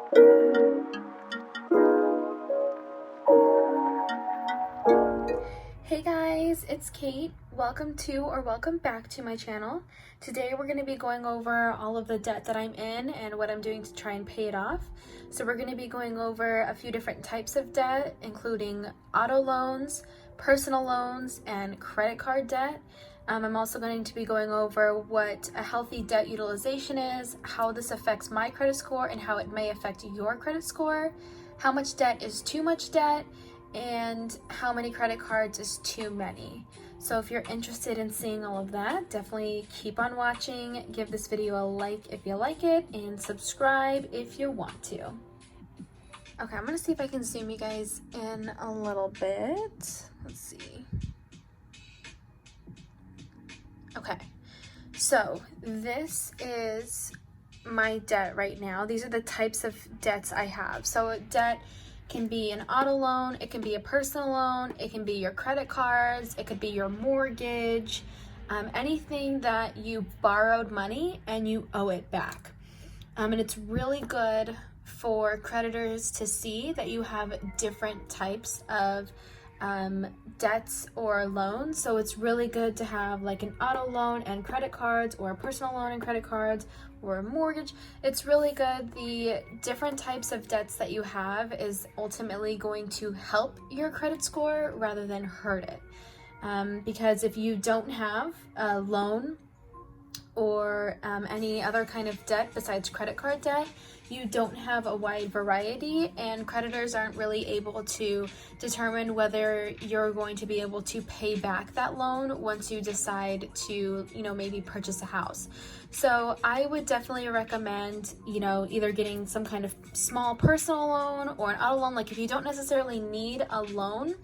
Hey guys, it's Kate. Welcome to or welcome back to my channel. Today we're going to be going over all of the debt that I'm in and what I'm doing to try and pay it off. So we're going to be going over a few different types of debt, including auto loans, personal loans, and credit card debt. I'm also going to be going over what a healthy debt utilization is, how this affects my credit score and how it may affect your credit score, how much debt is too much debt, and how many credit cards is too many. So if you're interested in seeing all of that, definitely keep on watching, give this video a like if you like it, and subscribe if you want to. Okay, I'm gonna see if I can zoom you guys in a little bit. Let's see. Okay, so this is my debt right now. These are the types of debts I have. So debt can be an auto loan, it can be a personal loan, it can be your credit cards, it could be your mortgage, anything that you borrowed money and you owe it back. And it's really good for creditors to see that you have different types of debts or loans. So it's really good to have like an auto loan and credit cards, or a personal loan and credit cards, or a mortgage. It's really good. The different types of debts that you have is ultimately going to help your credit score rather than hurt it. Because if you don't have a loan or any other kind of debt besides credit card debt, you don't have a wide variety, and creditors aren't really able to determine whether you're going to be able to pay back that loan once you decide to, maybe purchase a house. So I would definitely recommend, either getting some kind of small personal loan or an auto loan. Like if you don't necessarily need a loan,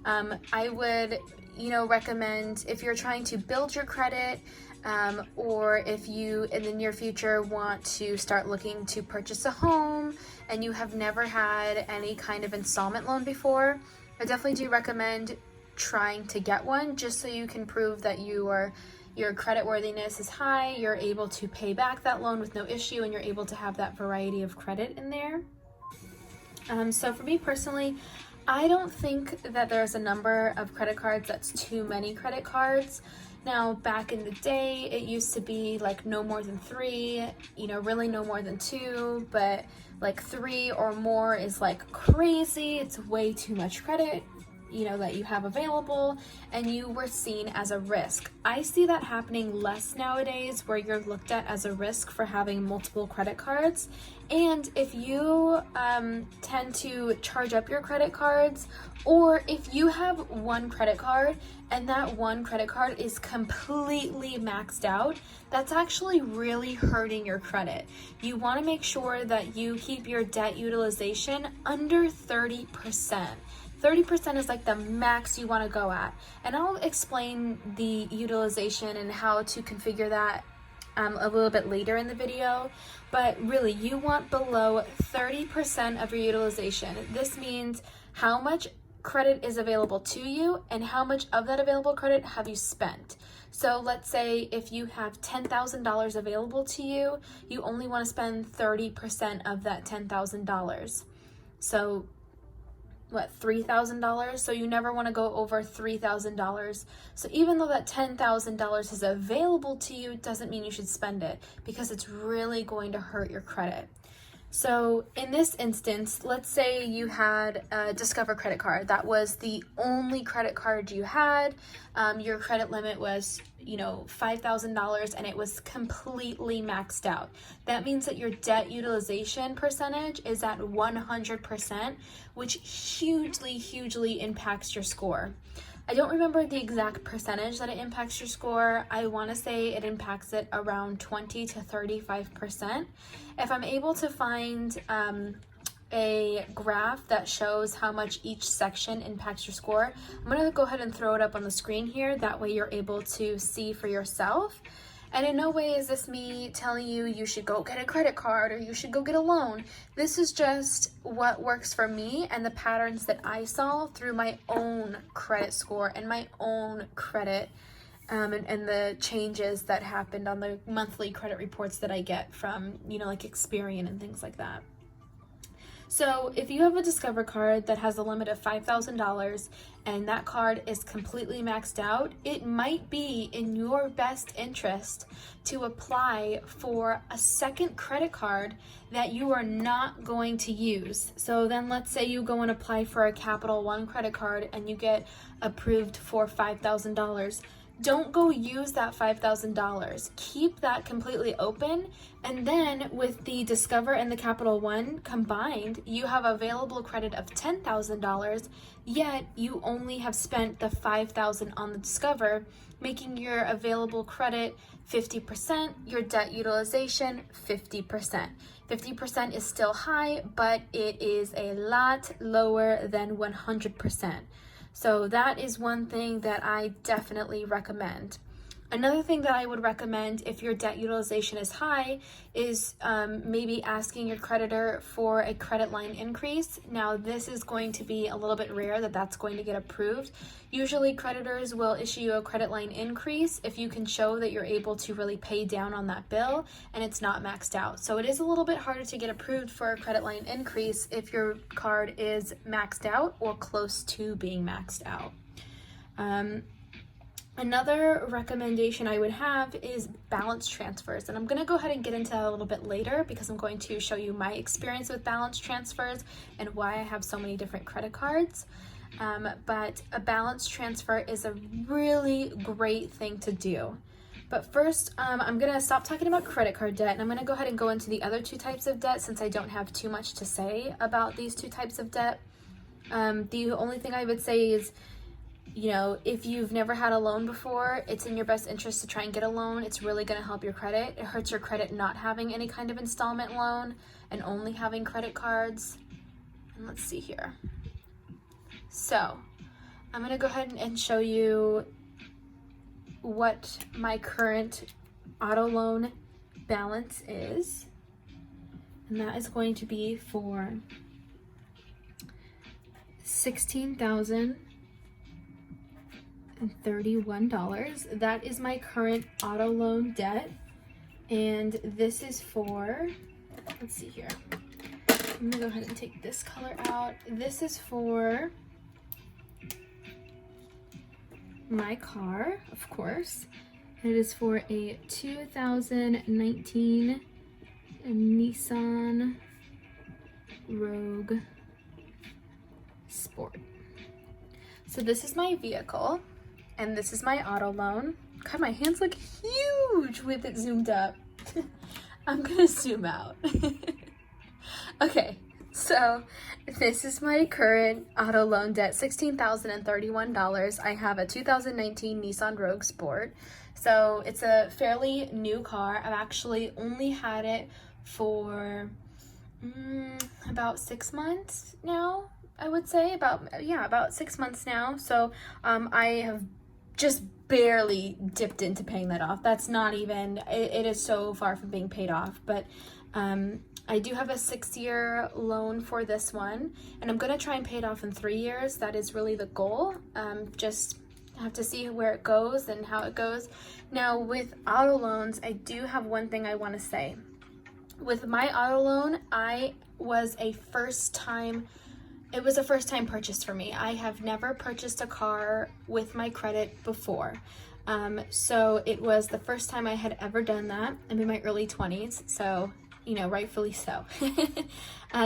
I would, recommend, if you're trying to build your credit, or if you in the near future want to start looking to purchase a home and you have never had any kind of installment loan before, I definitely do recommend trying to get one, just so you can prove that your credit worthiness is high, you're able to pay back that loan with no issue, and you're able to have that variety of credit in there. So for me personally, I don't think that there's a number of credit cards that's too many credit cards. Now, back in the day, it used to be like no more than 3, really no more than 2, but like 3 or more is like crazy. It's way too much credit, that you have available, and you were seen as a risk. I see that happening less nowadays, where you're looked at as a risk for having multiple credit cards. And if you tend to charge up your credit cards, or if you have one credit card and that one credit card is completely maxed out, that's actually really hurting your credit. You want to make sure that you keep your debt utilization under 30%. 30% is like the max you want to go at. And I'll explain the utilization and how to configure that a little bit later in the video. But really, you want below 30% of your utilization. This means how much credit is available to you and how much of that available credit have you spent. So let's say if you have $10,000 available to you, you only want to spend 30% of that $10,000. So $3,000? So you never want to go over $3,000. So even though that $10,000 is available to you, doesn't mean you should spend it, because it's really going to hurt your credit. So in this instance, let's say you had a Discover credit card. That was the only credit card you had. Your credit limit was, $5,000, and it was completely maxed out. That means that your debt utilization percentage is at 100%, which hugely impacts your score. I don't remember the exact percentage that it impacts your score. I want to say it impacts it around 20 to 35%. If I'm able to find a graph that shows how much each section impacts your score, I'm going to go ahead and throw it up on the screen here. That way you're able to see for yourself. And in no way is this me telling you you should go get a credit card or you should go get a loan. This is just what works for me and the patterns that I saw through my own credit score and my own credit, and the changes that happened on the monthly credit reports that I get from, like Experian and things like that. So if you have a Discover card that has a limit of $5,000 and that card is completely maxed out, it might be in your best interest to apply for a second credit card that you are not going to use. So then let's say you go and apply for a Capital One credit card and you get approved for $5,000. Don't go use that $5,000. Keep that completely open, and then with the Discover and the Capital One combined, you have available credit of $10,000, yet you only have spent the $5,000 on the Discover, making your available credit 50%, your debt utilization 50%. 50% is still high, but it is a lot lower than 100%. So that is one thing that I definitely recommend. Another thing that I would recommend if your debt utilization is high is maybe asking your creditor for a credit line increase. Now, this is going to be a little bit rare that that's going to get approved. Usually creditors will issue you a credit line increase if you can show that you're able to really pay down on that bill and it's not maxed out. So it is a little bit harder to get approved for a credit line increase if your card is maxed out or close to being maxed out. Another recommendation I would have is balance transfers, and I'm going to go ahead and get into that a little bit later because I'm going to show you my experience with balance transfers and why I have so many different credit cards. But a balance transfer is a really great thing to do. But first, I'm going to stop talking about credit card debt, and I'm going to go ahead and go into the other two types of debt since I don't have too much to say about these two types of debt. The only thing I would say is, you know, if you've never had a loan before, it's in your best interest to try and get a loan. It's really going to help your credit. It hurts your credit not having any kind of installment loan and only having credit cards. And let's see here. So I'm going to go ahead and show you what my current auto loan balance is. And that is going to be for $16,031. That is my current auto loan debt, and this is for, let's see here, I'm gonna go ahead and take this color out. This is for my car, of course. It is for a 2019 Nissan Rogue Sport. So this is my vehicle, and this is my auto loan. God, my hands look huge with it zoomed up. I'm gonna zoom out. Okay, so this is my current auto loan debt, $16,031. I have a 2019 Nissan Rogue Sport. So it's a fairly new car. I've actually only had it for about 6 months now. I would say about 6 months now. So I have just barely dipped into paying that off. That's not even, it is so far from being paid off. But I do have a 6-year loan for this one, and I'm going to try and pay it off in 3 years. That is really the goal. Just have to see where it goes and how it goes. Now with auto loans, I do have one thing I want to say. With my auto loan, it was a first time purchase for me. I have never purchased a car with my credit before. So it was the first time I had ever done that. I'm in my early 20s, so, you know, rightfully so.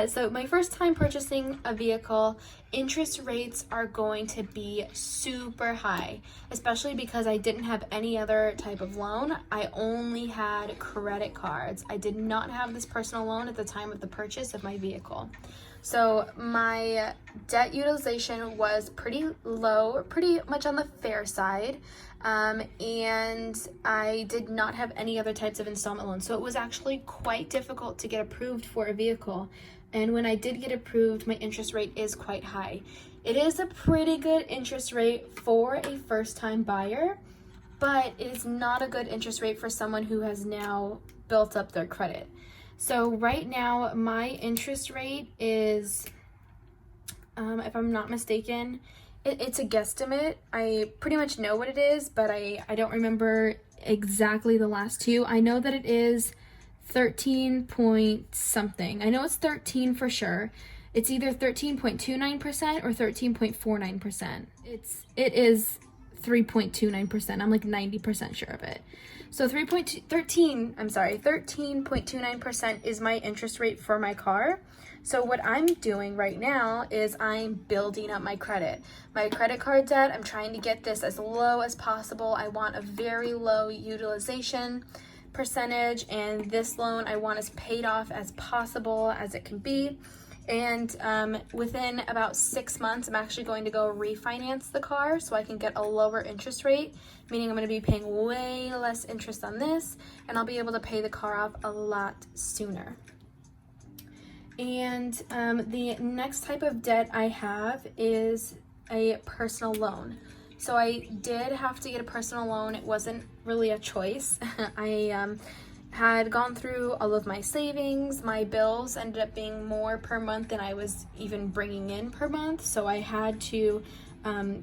So my first time purchasing a vehicle, interest rates are going to be super high, especially because I didn't have any other type of loan. I only had credit cards. I did not have this personal loan at the time of the purchase of my vehicle. So my debt utilization was pretty low, pretty much on the fair side, and I did not have any other types of installment loans. So it was actually quite difficult to get approved for a vehicle. And when I did get approved, my interest rate is quite high. It is a pretty good interest rate for a first-time buyer, but it is not a good interest rate for someone who has now built up their credit. So right now, my interest rate is, if I'm not mistaken, it's a guesstimate. I pretty much know what it is, but I don't remember exactly the last two. I know that it is 13 point something. I know it's 13 for sure. It's either 13.29% or 13.49%. It is 3.29%. I'm like 90% sure of it. So 13.29% is my interest rate for my car. So what I'm doing right now is I'm building up my credit. My credit card debt, I'm trying to get this as low as possible. I want a very low utilization percentage, and this loan I want as paid off as possible as it can be. And within about 6 months, I'm actually going to go refinance the car so I can get a lower interest rate, meaning I'm going to be paying way less interest on this, and I'll be able to pay the car off a lot sooner. And the next type of debt I have is a personal loan. So I did have to get a personal loan. It wasn't really a choice. I had gone through all of my savings. My bills ended up being more per month than I was even bringing in per month. So I had to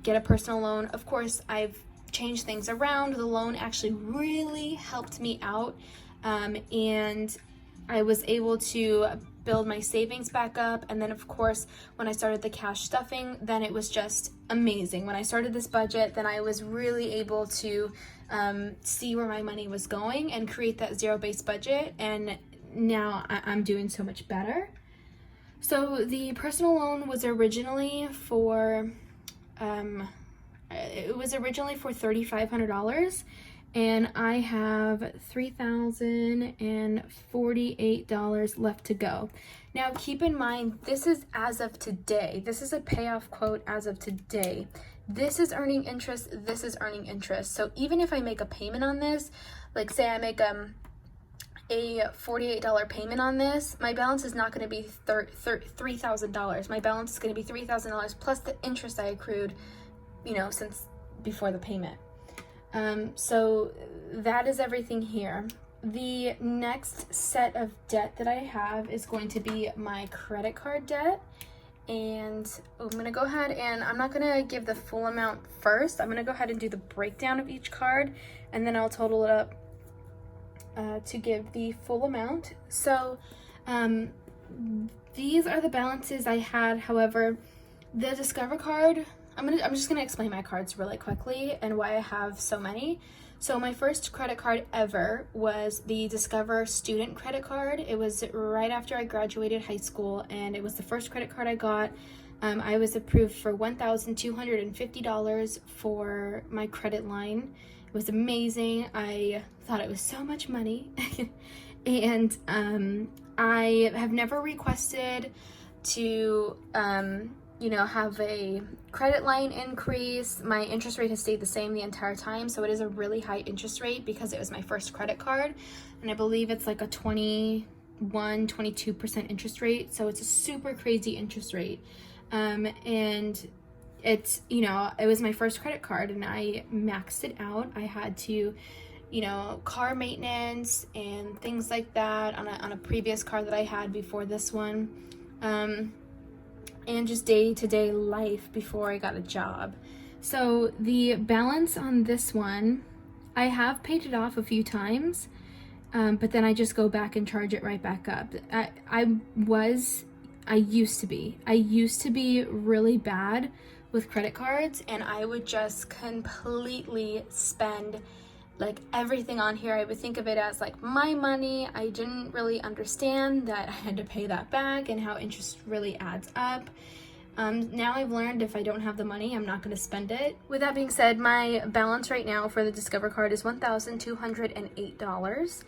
get a personal loan. Of course, I've changed things around. The loan actually really helped me out. And I was able to build my savings back up. And then of course, when I started the cash stuffing, then it was just amazing. When I started this budget, then I was really able to see where my money was going and create that zero-based budget. And now I'm doing so much better. So the personal loan was originally for, $3,500. And I have $3,048 left to go. Now keep in mind, this is as of today. This is a payoff quote as of today. This is earning interest, this is earning interest. So even if I make a payment on this, like say I make a $48 payment on this, my balance is not going to be $3,000. My balance is going to be $3,000 plus the interest I accrued, since before the payment. So that is everything here. The next set of debt that I have is going to be my credit card debt. And I'm going to go ahead and I'm not going to give the full amount first. I'm going to go ahead and do the breakdown of each card, and then I'll total it up to give the full amount. So these are the balances I had. However, the Discover card, I'm just gonna explain my cards really quickly and why I have so many. So my first credit card ever was the Discover student credit card. It was right after I graduated high school, and it was the first credit card I got. I was approved for $1,250 for my credit line. It was amazing. I thought it was so much money. And I have never requested to have a credit line increase. My interest rate has stayed the same the entire time, so it is a really high interest rate because it was my first credit card, and I believe it's like a 22% interest rate, so it's a super crazy interest rate. And it's, it was my first credit card, and I maxed it out. I had to, car maintenance and things like that on a previous car that I had before this one. And just day-to-day life before I got a job. So the balance on this one, I have paid it off a few times, but then I just go back and charge it right back up. I used to be really bad with credit cards, and I would just completely spend like everything on here. I would think of it as like my money. I didn't really understand that I had to pay that back and how interest really adds up. Now I've learned if I don't have the money, I'm not going to spend it. With that being said, my balance right now for the Discover card is $1,208.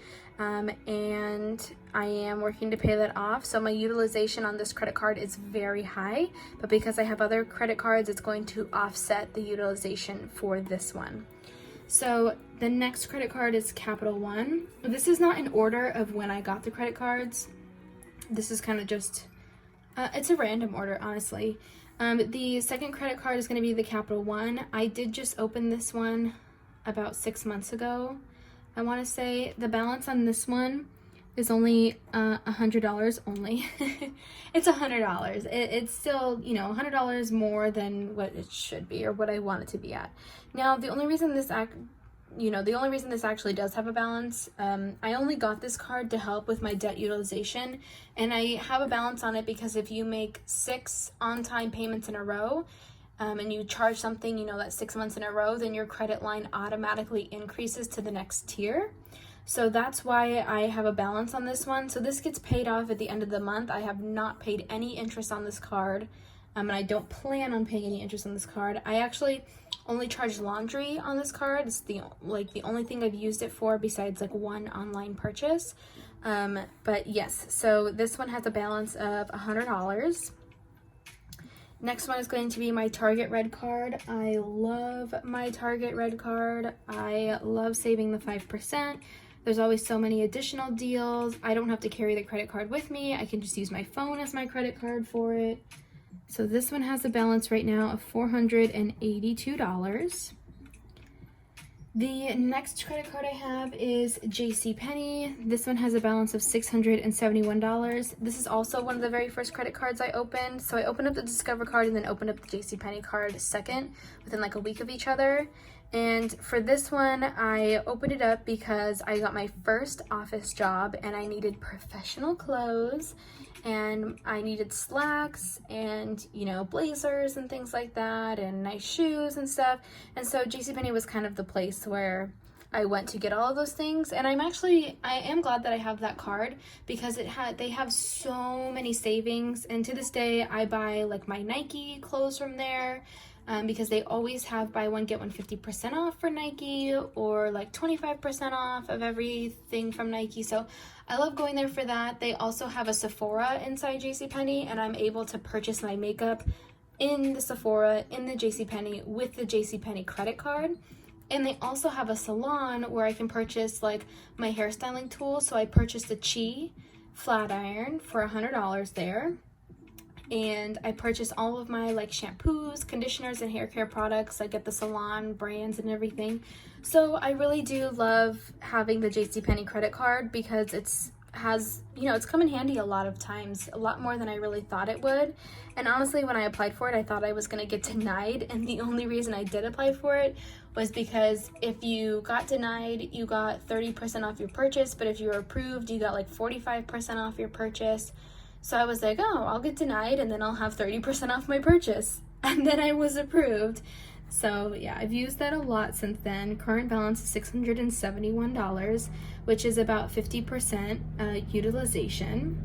And I am working to pay that off. So my utilization on this credit card is very high, but because I have other credit cards, it's going to offset the utilization for this one. So the next credit card is Capital One. This is not in order of when I got the credit cards. This is kind of just, it's a random order, honestly. The second credit card is going to be the Capital One. I did just open this one about 6 months ago. I want to say the balance on this one is only $100 only. It's $100. It's still, $100 more than what it should be or what I want it to be at. Now, the only reason this you know, the only reason this actually does have a balance, I only got this card to help with my debt utilization, and I have a balance on it because if you make 6 on-time payments in a row, and you charge something, you know, that's 6 months in a row, then your credit line automatically increases to the next tier. So that's why I have a balance on this one. So this gets paid off at the end of the month. I have not paid any interest on this card, and I don't plan on paying any interest on this card. I actually only charge laundry on this card. It's the only thing I've used it for besides like one online purchase. But yes, so this one has a balance of $100. Next one is going to be my Target Red card. I love my Target Red card. I love saving the 5%. There's always so many additional deals. I don't have to carry the credit card with me. I can just use my phone as my credit card for it. So this one has a balance right now of $482. The next credit card I have is JCPenney. This one has a balance of $671. This is also one of the very first credit cards I opened. So I opened up the Discover card and then opened up the JCPenney card second within like a week of each other. And for this one, I opened it up because I got my first office job and I needed professional clothes and I needed slacks and, you know, blazers and things like that and nice shoes and stuff. And so JCPenney was kind of the place where I went to get all of those things. And I am glad that I have that card because they have so many savings. And to this day, I buy like my Nike clothes from there. Because they always have buy one get one 50% off for Nike or like 25% off of everything from Nike. So I love going there for that. They also have a Sephora inside JCPenney and I'm able to purchase my makeup in the Sephora, in the JCPenney with the JCPenney credit card. And they also have a salon where I can purchase like my hairstyling tools. So I purchased a Chi flat iron for $100 there. And I purchase all of my like shampoos, conditioners, and hair care products. I get the salon brands and everything. So I really do love having the JCPenney credit card because it's come in handy a lot of times, a lot more than I really thought it would. And honestly, when I applied for it, I thought I was gonna get denied. And the only reason I did apply for it was because if you got denied, you got 30% off your purchase. But if you were approved, you got like 45% off your purchase. So I was like, oh, I'll get denied and then I'll have 30% off my purchase. And then I was approved. So yeah, I've used that a lot since then. Current balance is $671, which is about 50% utilization.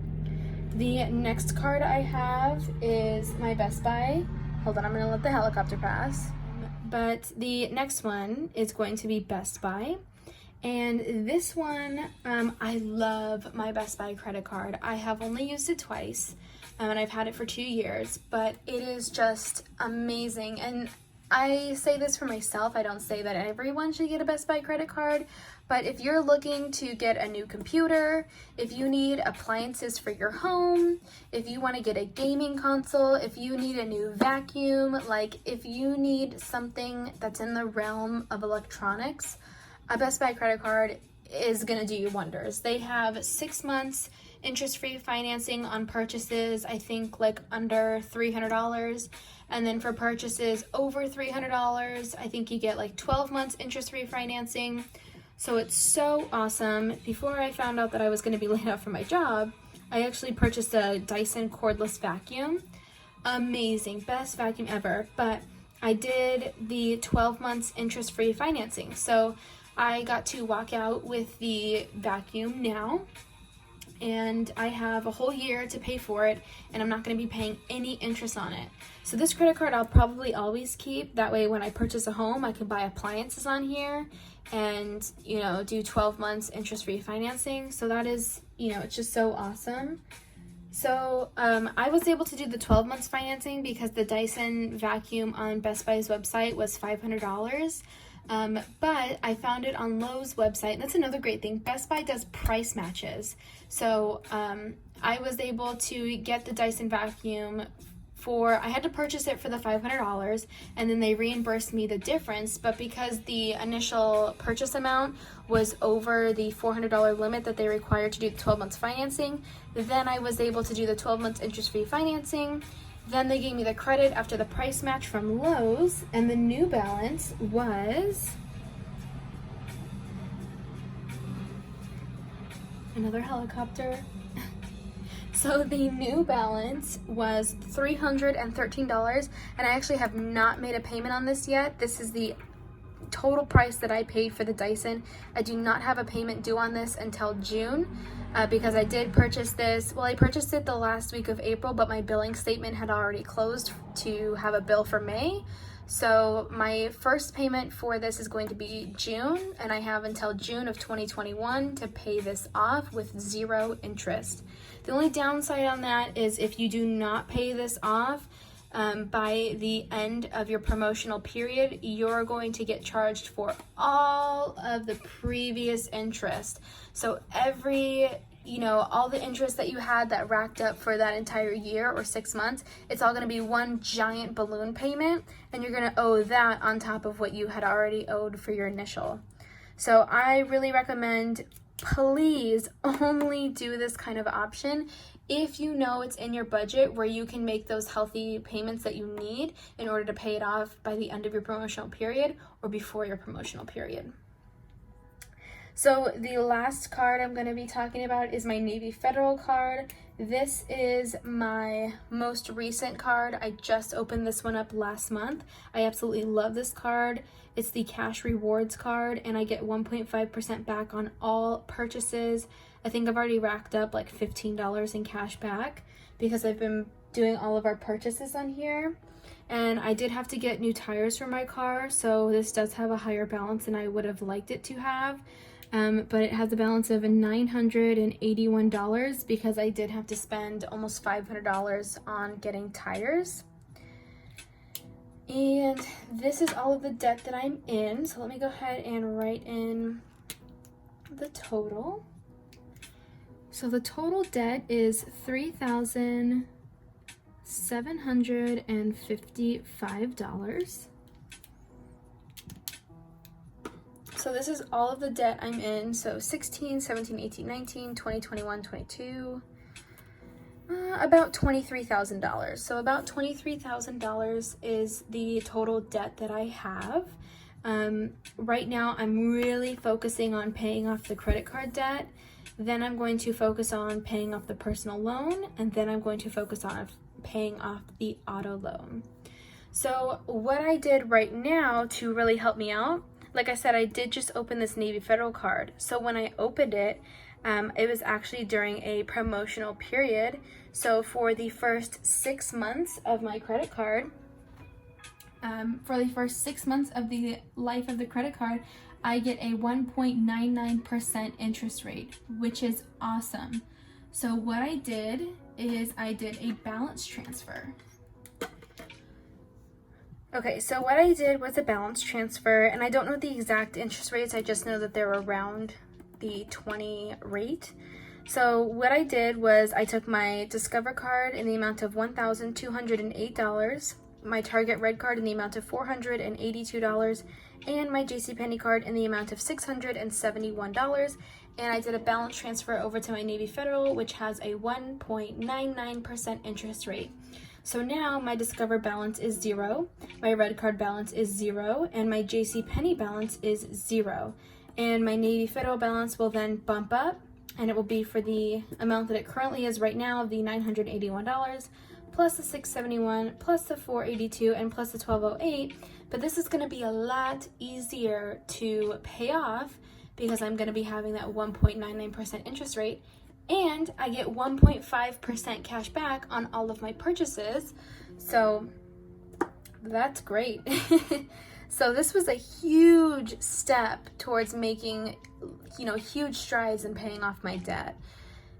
The next card I have is my Best Buy. Hold on, I'm gonna let the helicopter pass. But the next one is going to be Best Buy. And this one, I love my Best Buy credit card. I have only used it twice, and I've had it for 2 years, but it is just amazing. And I say this for myself. I don't say that everyone should get a Best Buy credit card, but if you're looking to get a new computer, if you need appliances for your home, if you want to get a gaming console, if you need a new vacuum, like if you need something that's in the realm of electronics, a Best Buy credit card is gonna do you wonders. They have 6 months interest-free financing on purchases, I think like under $300. And then for purchases over $300, I think you get like 12 months interest-free financing. So it's so awesome. Before I found out that I was gonna be laid off from my job, I actually purchased a Dyson cordless vacuum. Amazing, best vacuum ever. But I did the 12 months interest-free financing. So I got to walk out with the vacuum now, and I have a whole year to pay for it, and I'm not going to be paying any interest on it. So this credit card I'll probably always keep. That way when I purchase a home, I can buy appliances on here and, you know, do 12 months interest-free financing. So that is, you know, it's just so awesome. So I was able to do the 12 months financing because the Dyson vacuum on Best Buy's website was $500. But I found it on Lowe's website, and that's another great thing. Best Buy does price matches. So I was able to get the Dyson vacuum I had to purchase it for the $500, and then they reimbursed me the difference. But because the initial purchase amount was over the $400 limit that they required to do the 12 months financing, then I was able to do the 12 months interest-free financing. Then they gave me the credit after the price match from Lowe's, and the new balance was another helicopter. So the new balance was $313, and I actually have not made a payment on this yet. This is the total price that I paid for the Dyson. I do not have a payment due on this until June because I did purchase this. Well, I purchased it the last week of April, but my billing statement had already closed to have a bill for May. So my first payment for this is going to be June, and I have until June of 2021 to pay this off with 0 interest. The only downside on that is if you do not pay this off by the end of your promotional period, you're going to get charged for all of the previous interest. So all the interest that you had that racked up for that entire year or 6 months, it's all going to be one giant balloon payment, and you're going to owe that on top of what you had already owed for your initial. So I really recommend, please only do this kind of option if you know it's in your budget where you can make those healthy payments that you need in order to pay it off by the end of your promotional period or before your promotional period. So the last card I'm going to be talking about is my Navy Federal card. This is my most recent card. I just opened this one up last month. I absolutely love this card. It's the cash rewards card, and I get 1.5% back on all purchases. I think I've already racked up like $15 in cash back because I've been doing all of our purchases on here. And I did have to get new tires for my car, so this does have a higher balance than I would have liked it to have. But it has a balance of $981 because I did have to spend almost $500 on getting tires. And this is all of the debt that I'm in. So let me go ahead and write in the total. So the total debt is $3,755. So this is all of the debt I'm in. So 16, 17, 18, 19, 20, 21, 22, about $23,000. So about $23,000 is the total debt that I have. Right now, I'm really focusing on paying off the credit card debt. Then I'm going to focus on paying off the personal loan, and then I'm going to focus on paying off the auto loan. So what I did right now to really help me out, like I said, I did just open this Navy Federal card. So when I opened it, it was actually during a promotional period. So for the first 6 months of my credit card, for the first 6 months of the life of the credit card, I get a 1.99% interest rate, which is awesome. So what I did is I did a balance transfer. Okay, so what I did was a balance transfer, and I don't know the exact interest rates, I just know that they're around the 20 rate. So what I did was I took my Discover card in the amount of $1,208, my Target Red card in the amount of $482, and my JCPenney card in the amount of $671, and I did a balance transfer over to my Navy Federal, which has a 1.99% interest rate. So now my Discover balance is 0, my Red card balance is 0, and my JCPenney balance is 0. And my Navy Federal balance will then bump up, and it will be for the amount that it currently is right now, the $981, plus the $671, plus the $482, and plus the $1,208. But this is going to be a lot easier to pay off because I'm going to be having that 1.99% interest rate. And I get 1.5% cash back on all of my purchases. So that's great. So this was a huge step towards making, huge strides in paying off my debt.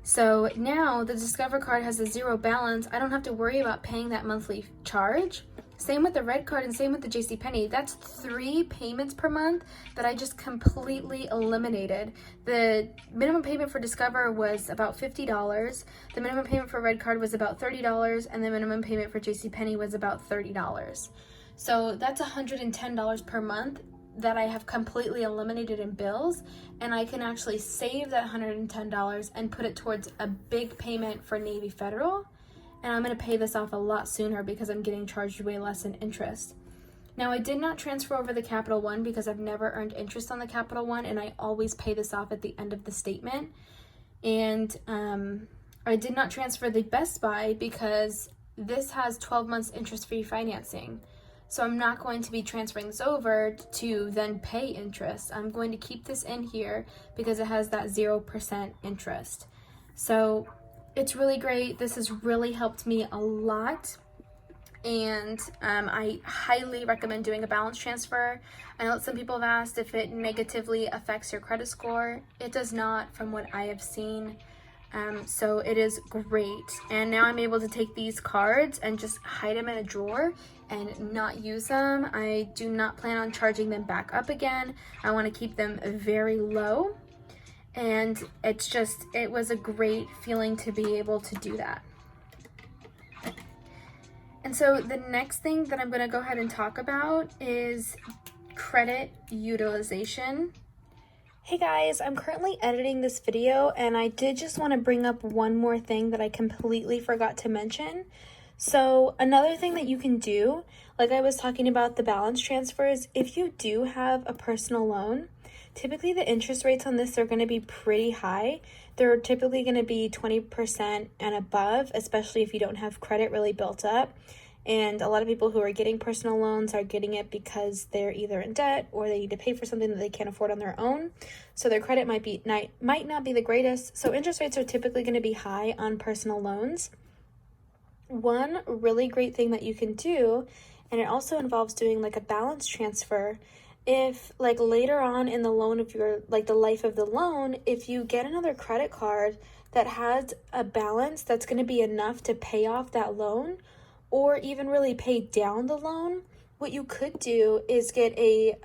So now the Discover card has a 0 balance. I don't have to worry about paying that monthly charge. Same with the Red card and same with the JCPenney. That's 3 payments per month that I just completely eliminated. The minimum payment for Discover was about $50. The minimum payment for Red card was about $30, and the minimum payment for JCPenney was about $30. So that's $110 per month that I have completely eliminated in bills, and I can actually save that $110 and put it towards a big payment for Navy Federal. And I'm going to pay this off a lot sooner because I'm getting charged way less in interest. Now, I did not transfer over the Capital One because I've never earned interest on the Capital One, and I always pay this off at the end of the statement. And I did not transfer the Best Buy because this has 12 months interest-free financing. So I'm not going to be transferring this over to then pay interest. I'm going to keep this in here because it has that 0% interest. So it's really great. This has really helped me a lot. And I highly recommend doing a balance transfer. I know that some people have asked if it negatively affects your credit score. It does not, from what I have seen. So it is great. And now I'm able to take these cards and just hide them in a drawer and not use them. I do not plan on charging them back up again. I want to keep them very low. And it was a great feeling to be able to do that. And so the next thing that I'm going to go ahead and talk about is credit utilization. Hey guys, I'm currently editing this video and I did just want to bring up one more thing that I completely forgot to mention. So another thing that you can do, like I was talking about the balance transfers, if you do have a personal loan, typically the interest rates on this are going to be pretty high. They're typically going to be 20% and above, especially if you don't have credit really built up. And a lot of people who are getting personal loans are getting it because they're either in debt or they need to pay for something that they can't afford on their own. So their credit might not be the greatest. So interest rates are typically going to be high on personal loans. One really great thing that you can do, and it also involves doing like a balance transfer, if like later on in the loan of your, like the life of the loan, if you get another credit card that has a balance that's going to be enough to pay off that loan or even really pay down the loan, what you could do is get a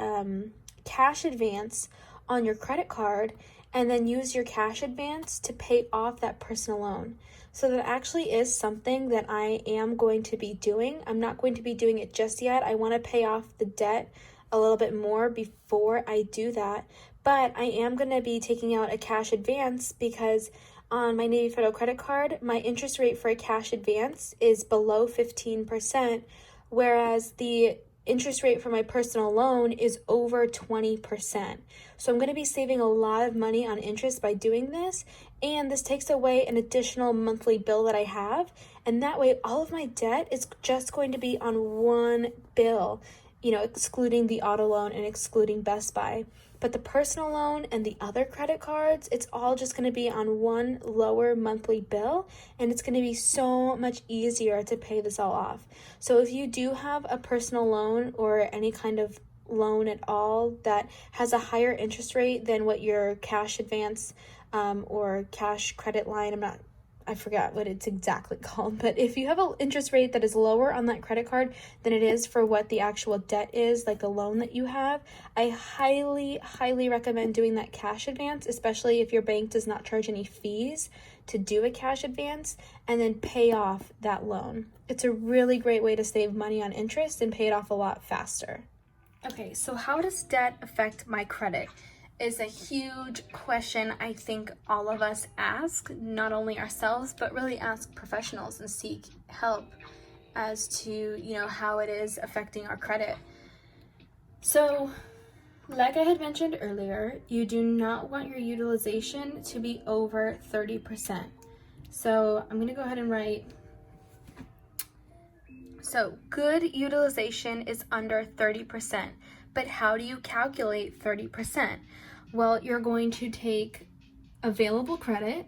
cash advance on your credit card and then use your cash advance to pay off that personal loan. So that actually is something that I am going to be doing. I'm not going to be doing it just yet. I want to pay off the debt a little bit more before I do that, but I am going to be taking out a cash advance because on my Navy Federal credit card, my interest rate for a cash advance is below 15%, whereas the interest rate for my personal loan is over 20%. So I'm going to be saving a lot of money on interest by doing this, and this takes away an additional monthly bill that I have, and that way all of my debt is just going to be on one bill, excluding the auto loan and excluding Best Buy. But the personal loan and the other credit cards, it's all just going to be on one lower monthly bill, and it's going to be so much easier to pay this all off. So if you do have a personal loan or any kind of loan at all that has a higher interest rate than what your cash advance or cash credit line, I forgot what it's exactly called, but if you have an interest rate that is lower on that credit card than it is for what the actual debt is, like the loan that you have, I highly, highly recommend doing that cash advance, especially if your bank does not charge any fees to do a cash advance, and then pay off that loan. It's a really great way to save money on interest and pay it off a lot faster. Okay, so how does debt affect my credit? Is a huge question I think all of us ask, not only ourselves, but really ask professionals and seek help as to, how it is affecting our credit. So, like I had mentioned earlier, you do not want your utilization to be over 30%. So I'm going to go ahead and write. So good utilization is under 30%, but how do you calculate 30%? Well, you're going to take available credit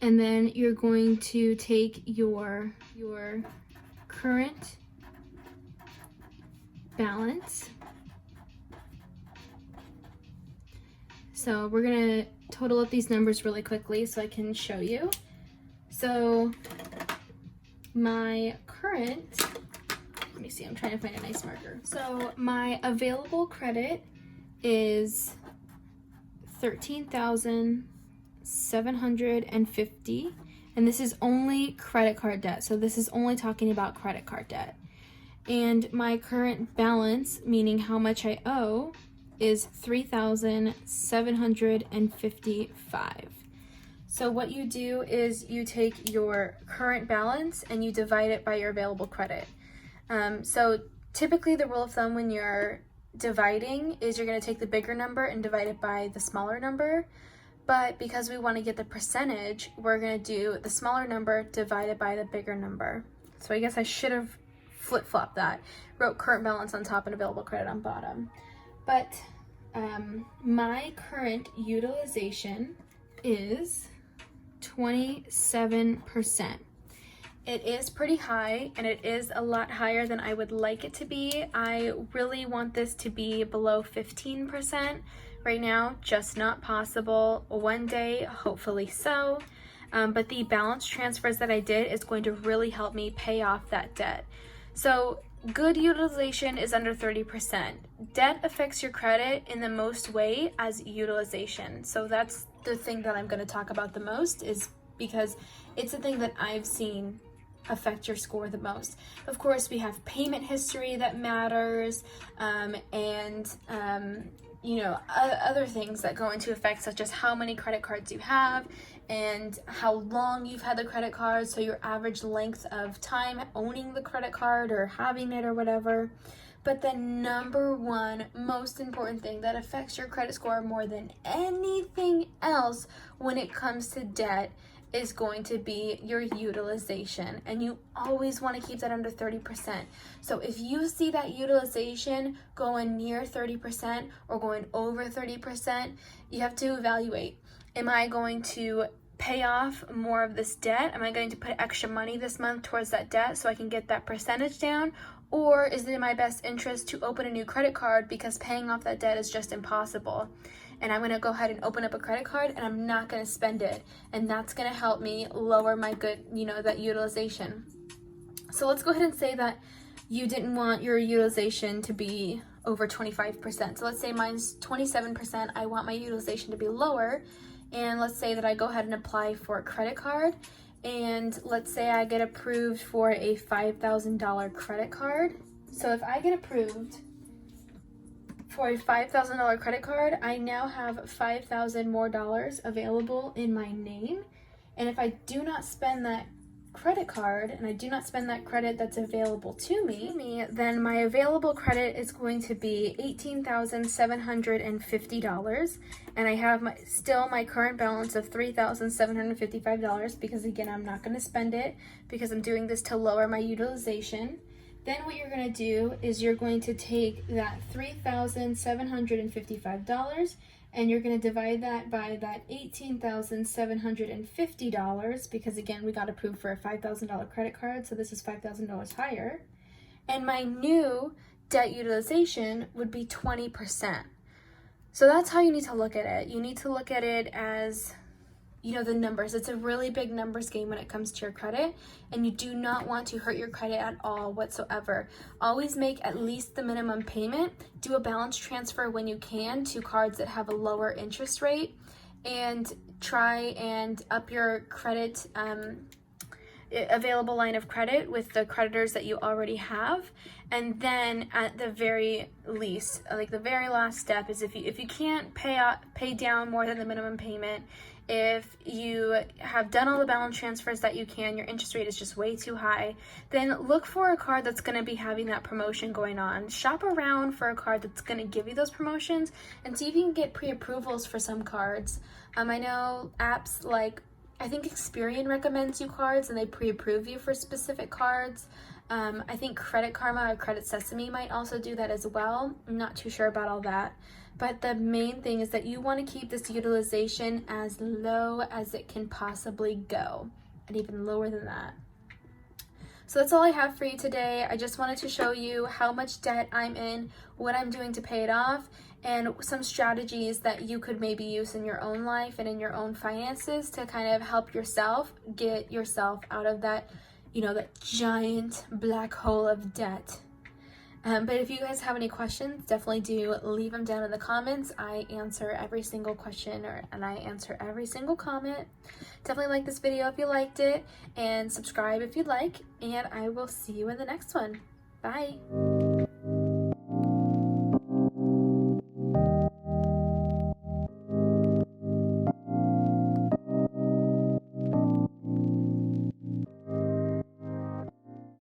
and then you're going to take your current balance. So we're going to total up these numbers really quickly so I can show you. So my current, let me see, I'm trying to find a nice marker. So my available credit is $13,750, and this is only credit card debt. So this is only talking about credit card debt. And my current balance, meaning how much I owe, is $3,755. So what you do is you take your current balance and you divide it by your available credit. So typically the rule of thumb when you're dividing is you're going to take the bigger number and divide it by the smaller number. But because we want to get the percentage, we're going to do the smaller number divided by the bigger number. So I guess I should have flip-flopped that. Wrote current balance on top and available credit on bottom. But my current utilization is 27%. It is pretty high, and it is a lot higher than I would like it to be. I really want this to be below 15%. Right now, just not possible. One day, hopefully so. But the balance transfers that I did is going to really help me pay off that debt. So good utilization is under 30%. Debt affects your credit in the most way as utilization. So that's the thing that I'm going to talk about the most, is because it's the thing that I've seen affect your score the most. Of course, we have payment history that matters, you know, other things that go into effect, such as how many credit cards you have and how long you've had the credit card, so your average length of time owning the credit card or having it or whatever. But the number one most important thing that affects your credit score more than anything else when it comes to debt is going to be your utilization, and you always want to keep that under 30%. So if you see that utilization going near 30% or going over 30%, you have to evaluate, am I going to pay off more of this debt? Am I going to put extra money this month towards that debt so I can get that percentage down? Or is it in my best interest to open a new credit card because paying off that debt is just impossible? And I'm going to go ahead and open up a credit card and I'm not going to spend it. And that's going to help me lower my that utilization. So let's go ahead and say that you didn't want your utilization to be over 25%. So let's say mine's 27%. I want my utilization to be lower. And let's say that I go ahead and apply for a credit card. And let's say I get approved for a $5,000 credit card. So if I get approved for a $5,000 credit card, I now have $5,000 more available in my name. And if I do not spend that credit card and I do not spend that credit that's available to me, then my available credit is going to be $18,750, and I have still my current balance of $3,755 because, again, I'm not going to spend it because I'm doing this to lower my utilization. Then what you're going to do is you're going to take that $3,755 and you're going to divide that by that $18,750 because, again, we got approved for a $5,000 credit card, so this is $5,000 higher. And my new debt utilization would be 20%. So that's how you need to look at it. You need to look at it as, the numbers. It's a really big numbers game when it comes to your credit, and you do not want to hurt your credit at all whatsoever. Always make at least the minimum payment. Do a balance transfer when you can to cards that have a lower interest rate, and try and up your credit available line of credit with the creditors that you already have. And then at the very least, like the very last step, is if you can't pay down more than the minimum payment, if you have done all the balance transfers that you can, your interest rate is just way too high, then look for a card that's going to be having that promotion going on. Shop around for a card that's going to give you those promotions and see if you can get pre-approvals for some cards. I know apps like, I think Experian recommends you cards and they pre-approve you for specific cards. I think Credit Karma or Credit Sesame might also do that as well. I'm not too sure about all that. But the main thing is that you want to keep this utilization as low as it can possibly go, and even lower than that. So that's all I have for you today. I just wanted to show you how much debt I'm in, what I'm doing to pay it off, and some strategies that you could maybe use in your own life and in your own finances to kind of help yourself get yourself out of that, that giant black hole of debt. But if you guys have any questions, definitely do leave them down in the comments. I answer every single question and I answer every single comment. Definitely like this video if you liked it, and subscribe if you'd like, and I will see you in the next one. Bye.